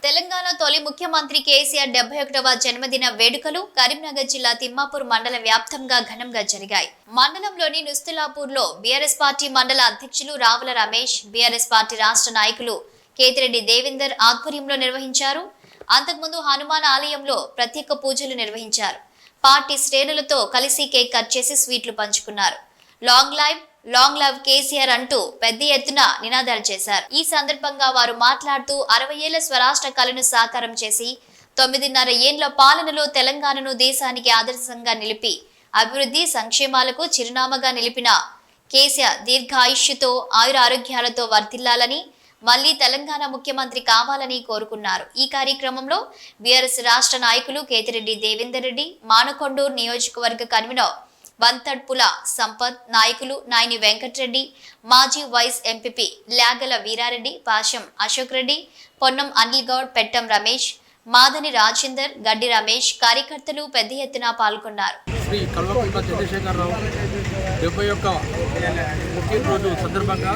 తెలంగాణ తొలి ముఖ్యమంత్రి కేసీఆర్ 71వ జన్మదిన వేడుకలు కరీంనగర్ జిల్లా తిమ్మాపూర్ మండల వ్యాప్తంగా ఘనంగా జరిగాయి. మండలంలోని నుస్తులాపూర్లో బీఆర్ఎస్ పార్టీ మండల అధ్యక్షులు రావుల రమేష్, బీఆర్ఎస్ పార్టీ రాష్ట్ర నాయకులు కేతిరెడ్డి దేవేందర్ ఆధ్వర్యంలో నిర్వహించారు. అంతకుముందు హనుమాన్ ఆలయంలో ప్రత్యేక పూజలు నిర్వహించారు. పార్టీ శ్రేణులతో కలిసి కేక్ కట్ చేసి స్వీట్లు పంచుకున్నారు. లాంగ్ లైవ్ కేసీఆర్ అంటూ పెద్ద ఎత్తున నినాదాలు చేశారు. ఈ సందర్భంగా వారు మాట్లాడుతూ 60 ఏళ్ల స్వరాష్ట్ర కళను సాకారం చేసి 9.5 ఏళ్ల పాలనలో తెలంగాణను దేశానికి ఆదర్శంగా నిలిపి అభివృద్ధి సంక్షేమాలకు చిరునామాగా నిలిపిన కేసీఆర్ దీర్ఘాయుష్యుతో ఆయురారోగ్యాలతో వర్ధిల్లాలని, మళ్లీ తెలంగాణ ముఖ్యమంత్రి కావాలని కోరుకున్నారు. ఈ కార్యక్రమంలో బీఆర్ఎస్ రాష్ట్ర నాయకులు కేతిరెడ్డి దేవేందర్ రెడ్డి, మానకొండూరు నియోజకవర్గ కన్వీనర్ వంతడ్పుల సంపత్, నాయకులు నాయని వెంకటరెడ్డి, మాజీ వైస్ ఎంపీపీ ల్యాగల వీరారెడ్డి, పాశం అశోక్ రెడ్డి, పొన్నం అనిల్ గౌడ్, పెట్టం రమేష్, మాదని రాజేందర్, గడ్డి రమేష్ కార్యకర్తలు పెద్ద ఎత్తున పాల్గొన్నారు. శ్రీ కల్వకుంట్ల చంద్రశేఖరరావు 71వ పుట్టినరోజు సందర్భంగా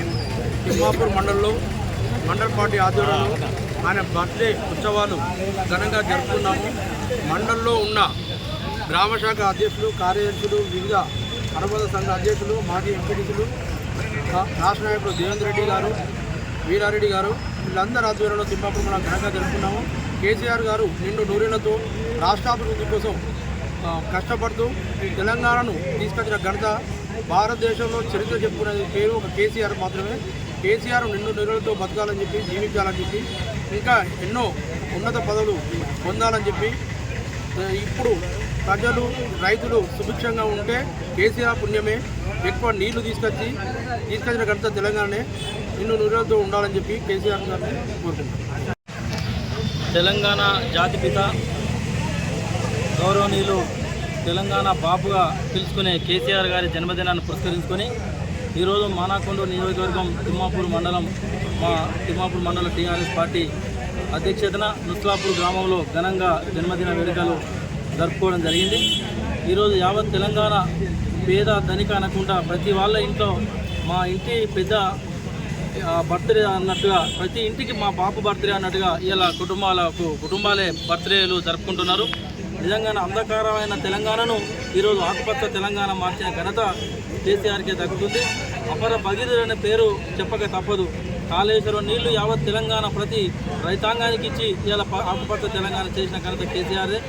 తిమ్మాపూర్ మండలంలో మండల పార్టీ ఆధ్వర్యంలో ఆయన బర్త్డే ఉత్సవాలు ఘనంగా జరుపుకున్నాము. మండలంలో ఉన్న గ్రామశాఖ అధ్యక్షులు, కార్యదర్శులు, వివిధ అనుబంధ సంఘ అధ్యక్షులు, మాజీ ఎంపీటీసీలు, రాష్ట్ర నాయకులు దేవేంద్ర రెడ్డి గారు, వీరారెడ్డి గారు వీళ్ళందరూ ఆధ్వర్యంలో తిమ్మాపూర్ మనం ఘనంగా జరుపుకున్నాము. కేసీఆర్ గారు నిండు నూరేళ్లతో రాష్ట్రాభివృద్ధి కోసం కష్టపడుతూ తెలంగాణను తీసుకొచ్చిన ఘనత భారతదేశంలో చరిత్ర చెప్పుకునే పేరు ఒక కేసీఆర్ మాత్రమే. కేసీఆర్ నిండు నూరేళ్లతో బతకాలని చెప్పి, జీవించాలని చెప్పి, ఇంకా ఎన్నో ఉన్నత పదవులు పొందాలని చెప్పి, ఇప్పుడు ప్రజలు రైతులు సుభిక్షంగా ఉంటే కేసీఆర్ పుణ్యమే. ఎక్కువ నీళ్లు తీసుకొచ్చిన ఘనత తెలంగాణనే. నిన్ను నూరేళ్లతో ఉండాలని చెప్పి కేసీఆర్ గారిని కోరుకుంటున్నాను. తెలంగాణ జాతిపిత గౌరవనీయులు తెలంగాణ బాబుగా పిలుచుకునే కేసీఆర్ గారి జన్మదినాన్ని పురస్కరించుకొని ఈరోజు మానకొండూరు నియోజకవర్గం తిమ్మాపూర్ మండల టీఆర్ఎస్ పార్టీ అధ్యక్షతన నుస్లాపూర్ గ్రామంలో ఘనంగా జన్మదిన వేడుకలు జరుపుకోవడం జరిగింది. ఈరోజు యావత్ తెలంగాణ పేద ధనిక అనకుండా ప్రతి వాళ్ళ ఇంట్లో మా ఇంటి పెద్ద బర్త్డే అన్నట్టుగా, ప్రతి ఇంటికి మా బాపు బర్త్డే అన్నట్టుగా ఇలా కుటుంబాలే బర్త్డేలు జరుపుకుంటున్నారు. నిజంగా అంధకారమైన తెలంగాణను ఈరోజు ఆకుపచ్చ తెలంగాణ మార్చిన ఘనత కేసీఆర్కే దక్కుతుంది. అపర భగీరథుడు అనే పేరు చెప్పక తప్పదు. కాళేశ్వరం నీళ్లు యావత్ తెలంగాణ ప్రతి రైతాంగానికి ఇచ్చి ఇలా ఆకుపచ్చ తెలంగాణ చేసిన ఘనత కేసీఆర్దే.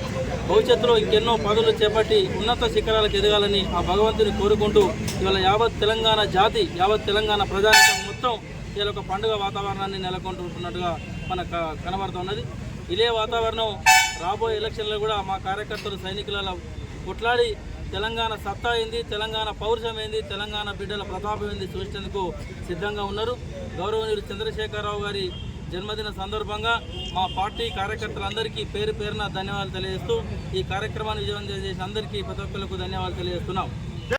భవిష్యత్తులో ఇంకెన్నో పదవులు చేపట్టి ఉన్నత శిఖరాలకు ఎదగాలని ఆ భగవంతుని కోరుకుంటూ ఇవాళ యావత్ తెలంగాణ జాతి, యావత్ తెలంగాణ ప్రజానికం మొత్తం ఇలా ఒక పండుగ వాతావరణాన్ని నెలకొంటున్నట్టుగా మనకు కనబడుతున్నది. ఇదే వాతావరణం రాబోయే ఎలక్షన్లో కూడా మా కార్యకర్తలు సైనికులలో కొట్లాడి తెలంగాణ సత్తా ఏంది, తెలంగాణ పౌరుషం ఏంది, తెలంగాణ బిడ్డల ప్రతాపం ఏంది చూసేందుకు సిద్ధంగా ఉన్నారు. గౌరవనీయులు చంద్రశేఖరరావు గారి జన్మదిన సందర్భంగా మా పార్టీ కార్యకర్తలందరికీ పేరు పేరున ధన్యవాదాలు తెలియజేస్తూ ఈ కార్యక్రమాన్ని విజయవంతం చేసిన అందరికీ ప్రతి ఒక్కరికి ధన్యవాదాలు తెలియజేస్తున్నాం.